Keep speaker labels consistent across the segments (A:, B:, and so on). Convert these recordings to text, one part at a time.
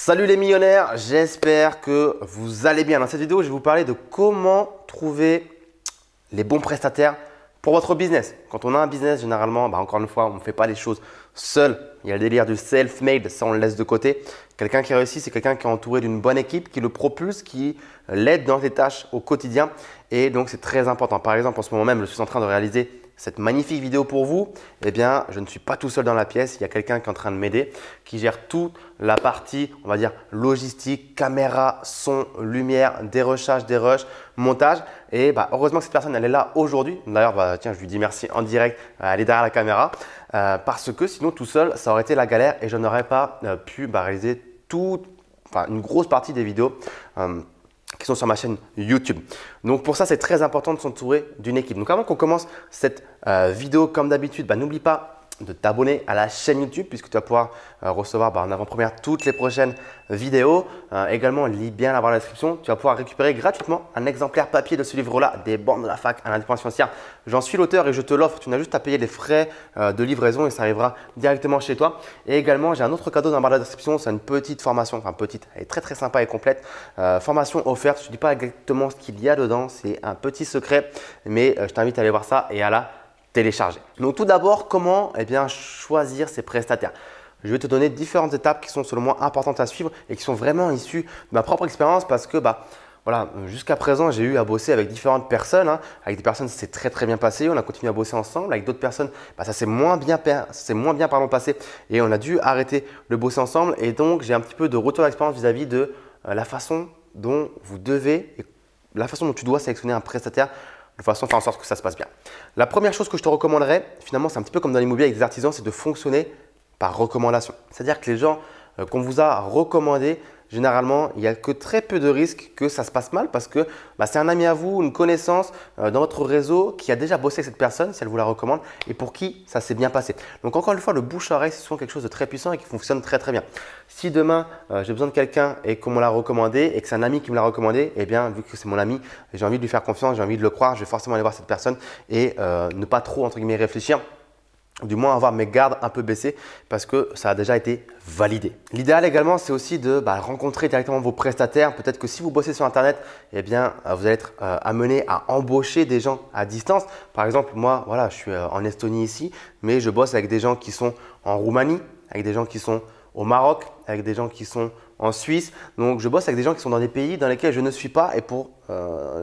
A: Salut les millionnaires, j'espère que vous allez bien. Dans cette vidéo, je vais vous parler de comment trouver les bons prestataires pour votre business. Quand on a un business, généralement, encore une fois, on ne fait pas les choses seul. Il y a le délire du self-made, ça on le laisse de côté. Quelqu'un qui réussit, c'est quelqu'un qui est entouré d'une bonne équipe, qui le propulse, qui l'aide dans ses tâches au quotidien. Et donc, c'est très important. Par exemple, en ce moment même, je suis en train de réaliser cette magnifique vidéo pour vous. Eh bien, je ne suis pas tout seul dans la pièce. Il y a quelqu'un qui est en train de m'aider, qui gère toute la partie, on va dire, logistique, caméra, son, lumière, dérochage, dérush, montage. Et heureusement que cette personne, elle est là aujourd'hui. D'ailleurs, tiens, je lui dis merci en direct. Elle est derrière la caméra parce que sinon, tout seul, ça aurait été la galère et je n'aurais pas pu réaliser une grosse partie des vidéos qui sont sur ma chaîne YouTube. Donc pour ça, c'est très important de s'entourer d'une équipe. Donc avant qu'on commence cette vidéo, comme d'habitude, n'oublie pas de t'abonner à la chaîne YouTube puisque tu vas pouvoir recevoir en avant-première toutes les prochaines vidéos. Également, lis bien la barre de description. Tu vas pouvoir récupérer gratuitement un exemplaire papier de ce livre-là, des bandes de la fac à l'indépendance financière. J'en suis l'auteur et je te l'offre. Tu n'as juste à payer les frais de livraison et ça arrivera directement chez toi. Et également, j'ai un autre cadeau dans la barre de description. C'est une petite formation, enfin petite, elle est très très sympa et complète. Formation offerte. Je ne dis pas exactement ce qu'il y a dedans. C'est un petit secret, mais je t'invite à aller voir ça et à la télécharger. Donc tout d'abord, comment choisir ses prestataires? Je vais te donner différentes étapes qui sont selon moi importantes à suivre et qui sont vraiment issues de ma propre expérience parce que jusqu'à présent, j'ai eu à bosser avec différentes personnes. Avec des personnes, ça s'est très très bien passé. On a continué à bosser ensemble. Avec d'autres personnes, ça s'est moins bien passé et on a dû arrêter de bosser ensemble. Et donc, j'ai un petit peu de retour d'expérience vis-à-vis de la façon dont vous devez et la façon dont tu dois sélectionner un prestataire de façon à faire en sorte que ça se passe bien. La première chose que je te recommanderais, finalement, c'est un petit peu comme dans l'immobilier avec des artisans, c'est de fonctionner par recommandation. C'est-à-dire que les gens qu'on vous a recommandés, généralement, il n'y a que très peu de risques que ça se passe mal parce que c'est un ami à vous, une connaissance dans votre réseau qui a déjà bossé avec cette personne, si elle vous la recommande, et pour qui ça s'est bien passé. Donc encore une fois, le bouche-oreille, c'est souvent quelque chose de très puissant et qui fonctionne très très bien. Si demain, j'ai besoin de quelqu'un et qu'on me l'a recommandé et que c'est un ami qui me l'a recommandé, eh bien, vu que c'est mon ami, j'ai envie de lui faire confiance, j'ai envie de le croire, je vais forcément aller voir cette personne et ne pas trop, entre guillemets, réfléchir. Du moins avoir mes gardes un peu baissées parce que ça a déjà été validé. L'idéal également, c'est aussi de rencontrer directement vos prestataires. Peut-être que si vous bossez sur Internet, eh bien, vous allez être amené à embaucher des gens à distance. Par exemple, moi, je suis en Estonie ici, mais je bosse avec des gens qui sont en Roumanie, avec des gens qui sont au Maroc, avec des gens qui sont en Suisse. Donc, je bosse avec des gens qui sont dans des pays dans lesquels je ne suis pas et pour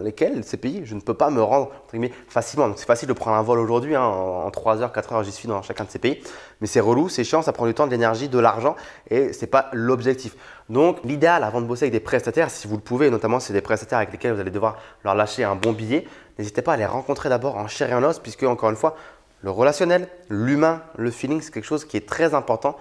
A: lesquels ces pays, je ne peux pas me rendre entre guillemets, facilement. Donc, c'est facile de prendre un vol aujourd'hui. En 3 heures, 4 heures, j'y suis dans chacun de ces pays. Mais c'est relou, c'est chiant, ça prend du temps, de l'énergie, de l'argent et ce n'est pas l'objectif. Donc, l'idéal avant de bosser avec des prestataires, si vous le pouvez, notamment si c'est des prestataires avec lesquels vous allez devoir leur lâcher un bon billet, n'hésitez pas à les rencontrer d'abord en chair et en os puisque, encore une fois, le relationnel, l'humain, le feeling, c'est quelque chose qui est très important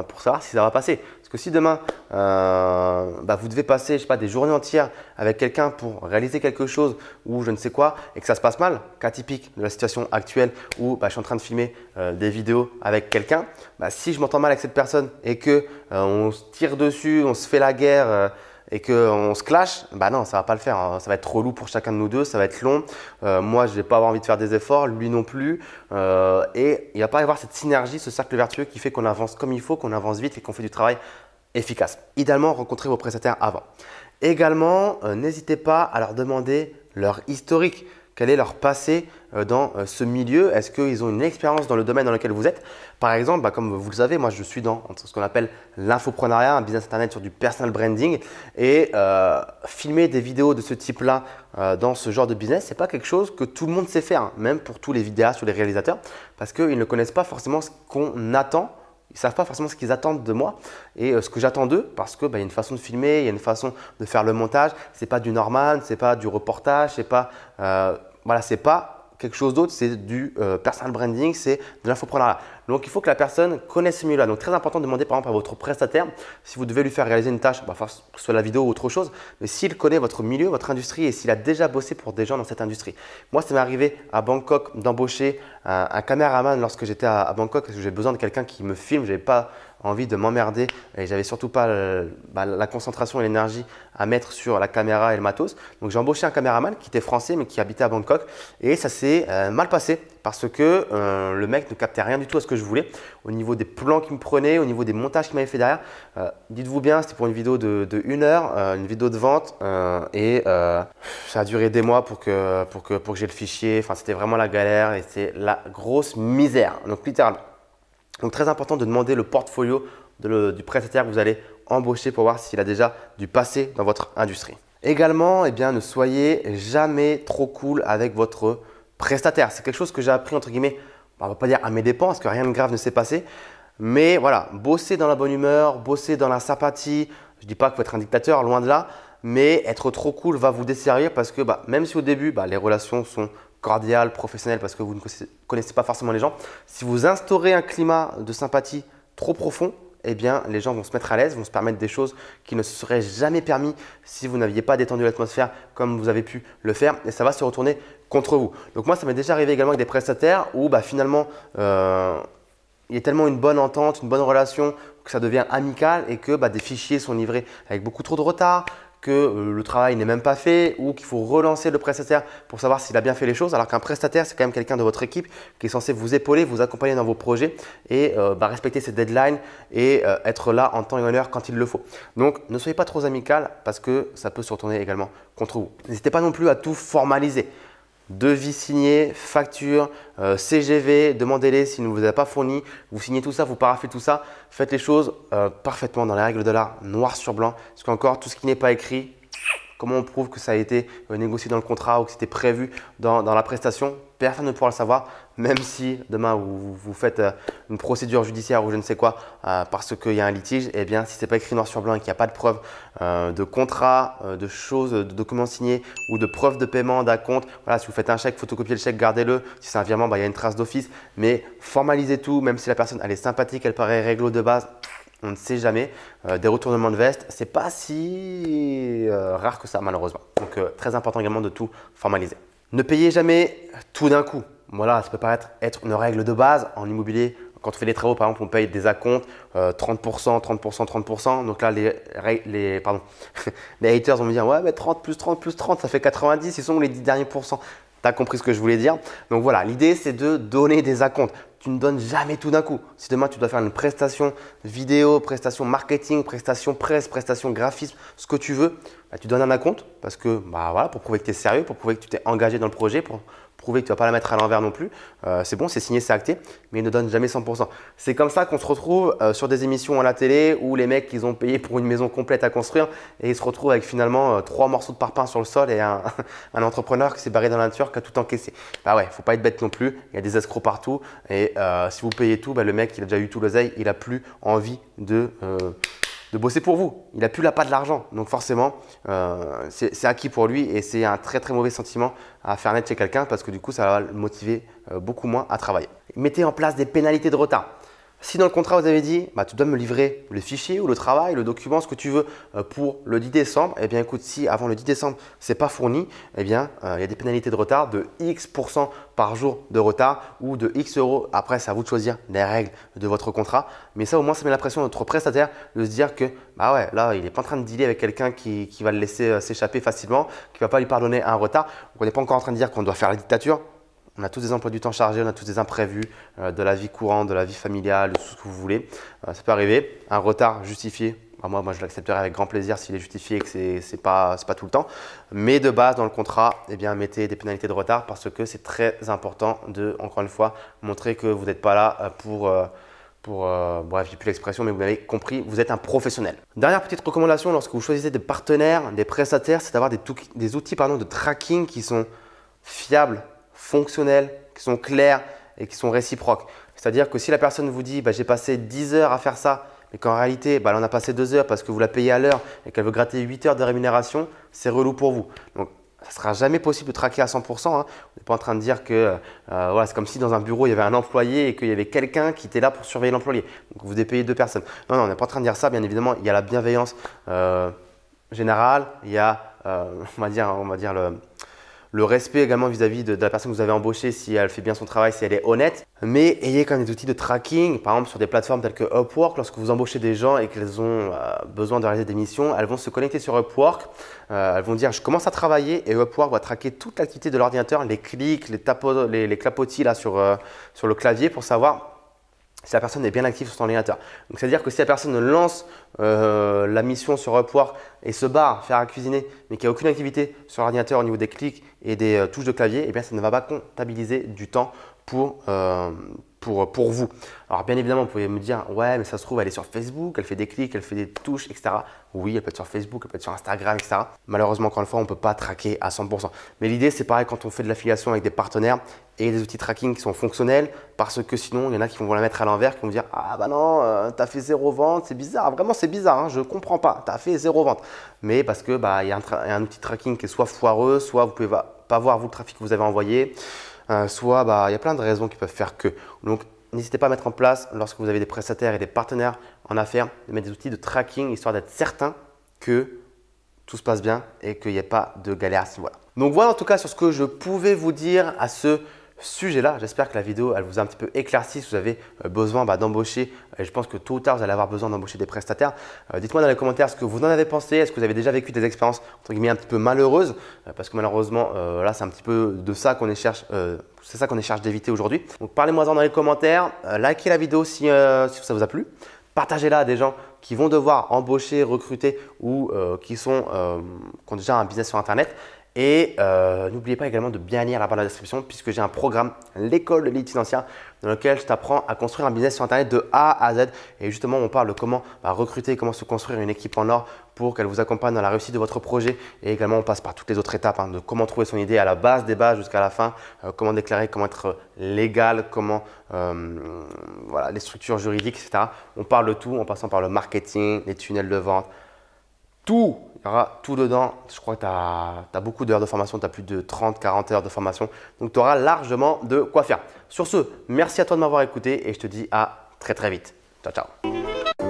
A: pour savoir si ça va passer. Parce que si demain, vous devez passer des journées entières avec quelqu'un pour réaliser quelque chose ou je ne sais quoi et que ça se passe mal, cas typique de la situation actuelle où je suis en train de filmer des vidéos avec quelqu'un, si je m'entends mal avec cette personne et qu'on se tire dessus, on se fait la guerre et qu'on se clash, non, ça ne va pas le faire. Ça va être trop lourd pour chacun de nous deux, ça va être long. Moi, je ne vais pas avoir envie de faire des efforts, lui non plus. Et il ne va pas y avoir cette synergie, ce cercle vertueux qui fait qu'on avance comme il faut, qu'on avance vite et qu'on fait du travail efficace. Idéalement, rencontrez vos prestataires avant. Également, n'hésitez pas à leur demander leur historique. Quel est leur passé dans ce milieu? Est-ce qu'ils ont une expérience dans le domaine dans lequel vous êtes? Par exemple, comme vous le savez, moi je suis dans ce qu'on appelle l'infoprenariat, un business internet sur du personal branding et filmer des vidéos de ce type-là dans ce genre de business, ce n'est pas quelque chose que tout le monde sait faire, même pour tous les vidéastes ou les réalisateurs parce qu'ils ne connaissent pas forcément ce qu'on attend. Ils ne savent pas forcément ce qu'ils attendent de moi et ce que j'attends d'eux parce qu'il y a une façon de filmer, il y a une façon de faire le montage. Ce n'est pas du normal, ce n'est pas du reportage, ce n'est pas, c'est pas quelque chose d'autre, c'est du personal branding, c'est de l'infoprenariat. Donc, il faut que la personne connaisse ce milieu-là. Donc, très important de demander par exemple à votre prestataire si vous devez lui faire réaliser une tâche, que ce soit la vidéo ou autre chose, mais s'il connaît votre milieu, votre industrie et s'il a déjà bossé pour des gens dans cette industrie. Moi, ça m'est arrivé à Bangkok d'embaucher un caméraman lorsque j'étais à Bangkok parce que j'ai besoin de quelqu'un qui me filme. Je n'avais pas envie de m'emmerder et j'avais surtout pas la concentration et l'énergie à mettre sur la caméra et le matos. Donc j'ai embauché un caméraman qui était français mais qui habitait à Bangkok et ça s'est mal passé parce que le mec ne captait rien du tout à ce que je voulais au niveau des plans qu'il me prenait, au niveau des montages qu'il m'avait fait derrière. Dites-vous bien, c'était pour une vidéo de 1 heure, une vidéo de vente et ça a duré des mois pour que j'ai le fichier. Enfin, c'était vraiment la galère et c'est la grosse misère. Donc littéralement. Donc très important de demander le portfolio du prestataire que vous allez embaucher pour voir s'il a déjà du passé dans votre industrie. Également, eh bien, ne soyez jamais trop cool avec votre prestataire. C'est quelque chose que j'ai appris entre guillemets, on ne va pas dire à mes dépens parce que rien de grave ne s'est passé. Mais voilà, bosser dans la bonne humeur, bosser dans la sympathie. Je ne dis pas qu'il faut être un dictateur, loin de là. Mais être trop cool va vous desservir parce que même si au début, les relations sont cordiales, professionnelles parce que vous ne connaissez pas forcément les gens, si vous instaurez un climat de sympathie trop profond, eh bien, les gens vont se mettre à l'aise, vont se permettre des choses qui ne se seraient jamais permis si vous n'aviez pas détendu l'atmosphère comme vous avez pu le faire et ça va se retourner contre vous. Donc moi, ça m'est déjà arrivé également avec des prestataires où finalement, il y a tellement une bonne entente, une bonne relation que ça devient amical et que des fichiers sont livrés avec beaucoup trop de retard, que le travail n'est même pas fait ou qu'il faut relancer le prestataire pour savoir s'il a bien fait les choses. Alors qu'un prestataire, c'est quand même quelqu'un de votre équipe qui est censé vous épauler, vous accompagner dans vos projets et respecter ses deadlines et être là en temps et en heure quand il le faut. Donc, ne soyez pas trop amical parce que ça peut se retourner également contre vous. N'hésitez pas non plus à tout formaliser. Devis signé, facture, CGV, demandez-les s'ils ne vous a pas fourni. Vous signez tout ça, vous paraphez tout ça. Faites les choses parfaitement dans les règles de l'art, noir sur blanc. Parce qu'encore, tout ce qui n'est pas écrit, comment on prouve que ça a été négocié dans le contrat ou que c'était prévu dans la prestation? Personne ne pourra le savoir, même si demain vous faites une procédure judiciaire ou je ne sais quoi parce qu'il y a un litige. Eh bien, si ce n'est pas écrit noir sur blanc et qu'il n'y a pas de preuve de contrat, de choses, de documents signés ou de preuves de paiement, d'acompte, voilà, si vous faites un chèque, photocopiez le chèque, gardez-le. Si c'est un virement, il y a une trace d'office. Mais formalisez tout, même si la personne elle est sympathique, elle paraît réglo de base. On ne sait jamais. Des retournements de veste, ce n'est pas si rare que ça malheureusement. Donc très important également de tout formaliser. Ne payez jamais tout d'un coup. Voilà, ça peut paraître être une règle de base en immobilier. Quand on fait des travaux, par exemple, on paye des acomptes 30%, 30%, 30%. Donc là, les haters vont me dire « Ouais, mais 30 plus 30 plus 30, ça fait 90. Ils sont les 10 derniers pourcents. » Tu as compris ce que je voulais dire. Donc voilà, l'idée, c'est de donner des acomptes. Tu ne donnes jamais tout d'un coup. Si demain, tu dois faire une prestation vidéo, prestation marketing, prestation presse, prestation graphisme, ce que tu veux, tu donnes un acompte parce que voilà, pour prouver que tu es sérieux, pour prouver que tu t'es engagé dans le projet, pour prouver que tu ne vas pas la mettre à l'envers non plus. C'est bon, c'est signé, c'est acté, mais ne donne jamais 100%. C'est comme ça qu'on se retrouve sur des émissions à la télé où les mecs, ils ont payé pour une maison complète à construire et ils se retrouvent avec finalement 3 morceaux de parpaing sur le sol et un entrepreneur qui s'est barré dans la nature, qui a tout encaissé. Ouais, il ne faut pas être bête non plus. Il y a des escrocs partout et si vous payez tout, le mec, il a déjà eu tout l'oseille, il n'a plus envie de bosser pour vous. Il n'a plus la pas de l'argent. Donc forcément, c'est acquis pour lui et c'est un très très mauvais sentiment à faire naître chez quelqu'un parce que du coup, ça va le motiver beaucoup moins à travailler. Mettez en place des pénalités de retard. Si dans le contrat, vous avez dit tu dois me livrer le fichier ou le travail, le document, ce que tu veux pour le 10 décembre, eh bien écoute, si avant le 10 décembre, ce n'est pas fourni, eh bien il y a des pénalités de retard de X% par jour de retard ou de X euros. Après, c'est à vous de choisir les règles de votre contrat. Mais ça, au moins, ça met la pression à notre prestataire de se dire que ouais, là, il n'est pas en train de dealer avec quelqu'un qui va le laisser s'échapper facilement, qui ne va pas lui pardonner un retard. Donc, on n'est pas encore en train de dire qu'on doit faire la dictature. On a tous des emplois du temps chargés, on a tous des imprévus de la vie courante, de la vie familiale, de tout ce que vous voulez. Ça peut arriver. Un retard justifié, moi je l'accepterai avec grand plaisir s'il est justifié et que ce n'est pas tout le temps. Mais de base, dans le contrat, mettez des pénalités de retard parce que c'est très important de, encore une fois, montrer que vous n'êtes pas là bref, j'ai plus l'expression, mais vous m'avez compris, vous êtes un professionnel. Dernière petite recommandation, lorsque vous choisissez des partenaires, des prestataires, c'est d'avoir des outils de tracking qui sont fiables, fonctionnels, qui sont clairs et qui sont réciproques. C'est-à-dire que si la personne vous dit j'ai passé 10 heures à faire ça, mais qu'en réalité elle en a passé 2 heures parce que vous la payez à l'heure et qu'elle veut gratter 8 heures de rémunération, c'est relou pour vous. Donc ça ne sera jamais possible de traquer à 100%. On n'est pas en train de dire que c'est comme si dans un bureau il y avait un employé et qu'il y avait quelqu'un qui était là pour surveiller l'employé. Donc vous devez payer 2 personnes. Non, on n'est pas en train de dire ça. Bien évidemment, il y a la bienveillance générale, il y a on va dire le respect également vis-à-vis de la personne que vous avez embauchée si elle fait bien son travail, si elle est honnête. Mais ayez quand même des outils de tracking, par exemple sur des plateformes telles que Upwork. Lorsque vous embauchez des gens et qu'elles ont besoin de réaliser des missions, elles vont se connecter sur Upwork. Elles vont dire je commence à travailler et Upwork va traquer toute l'activité de l'ordinateur, les clics, les clapotis là sur le clavier pour savoir si la personne est bien active sur son ordinateur. Donc, c'est-à-dire que si la personne lance la mission sur Upwork et se barre faire à cuisiner, mais qu'il n'y a aucune activité sur l'ordinateur au niveau des clics et des touches de clavier, eh bien, ça ne va pas comptabiliser du temps pour vous. Alors, bien évidemment, vous pouvez me dire, ouais, mais ça se trouve, elle est sur Facebook, elle fait des clics, elle fait des touches, etc. Oui, elle peut être sur Facebook, elle peut être sur Instagram, etc. Malheureusement, encore une fois, on ne peut pas traquer à 100%. Mais l'idée, c'est pareil quand on fait de l'affiliation avec des partenaires et des outils tracking qui sont fonctionnels, parce que sinon, il y en a qui vont la mettre à l'envers, qui vont dire « Ah bah non, tu as fait 0 vente, c'est bizarre, vraiment c'est bizarre, hein, je ne comprends pas, tu as fait 0 vente. » Mais parce que y a un outil de tracking qui est soit foireux, soit vous ne pouvez pas voir vous le trafic que vous avez envoyé, soit il y a plein de raisons qui peuvent faire que. Donc, n'hésitez pas à mettre en place, lorsque vous avez des prestataires et des partenaires en affaires, de mettre des outils de tracking, histoire d'être certain que tout se passe bien et qu'il n'y ait pas de galère à ce niveau-là. Donc voilà en tout cas sur ce que je pouvais vous dire à ce sujet-là. J'espère que la vidéo elle vous a un petit peu éclairci si vous avez besoin d'embaucher. Et je pense que tôt ou tard, vous allez avoir besoin d'embaucher des prestataires. Dites-moi dans les commentaires ce que vous en avez pensé. Est-ce que vous avez déjà vécu des expériences entre guillemets un petit peu malheureuses parce que malheureusement, là, c'est un petit peu de ça qu'on cherche. C'est ça qu'on cherche d'éviter aujourd'hui. Donc parlez-moi-en dans les commentaires. Likez la vidéo si ça vous a plu. Partagez-la à des gens qui vont devoir embaucher, recruter ou qui ont déjà un business sur Internet. Et n'oubliez pas également de bien lire la barre de la description puisque j'ai un programme, l'école de l'élite financière, dans lequel je t'apprends à construire un business sur Internet de A à Z. Et justement, on parle de comment recruter, comment se construire une équipe en or pour qu'elle vous accompagne dans la réussite de votre projet. Et également, on passe par toutes les autres étapes de comment trouver son idée à la base des bases jusqu'à la fin, comment déclarer, comment être légal, comment les structures juridiques, etc. On parle de tout en passant par le marketing, les tunnels de vente. Tout, il y aura tout dedans. Je crois que tu as beaucoup d'heures de formation, tu as plus de 30-40 heures de formation. Donc, tu auras largement de quoi faire. Sur ce, merci à toi de m'avoir écouté et je te dis à très vite. Ciao, ciao.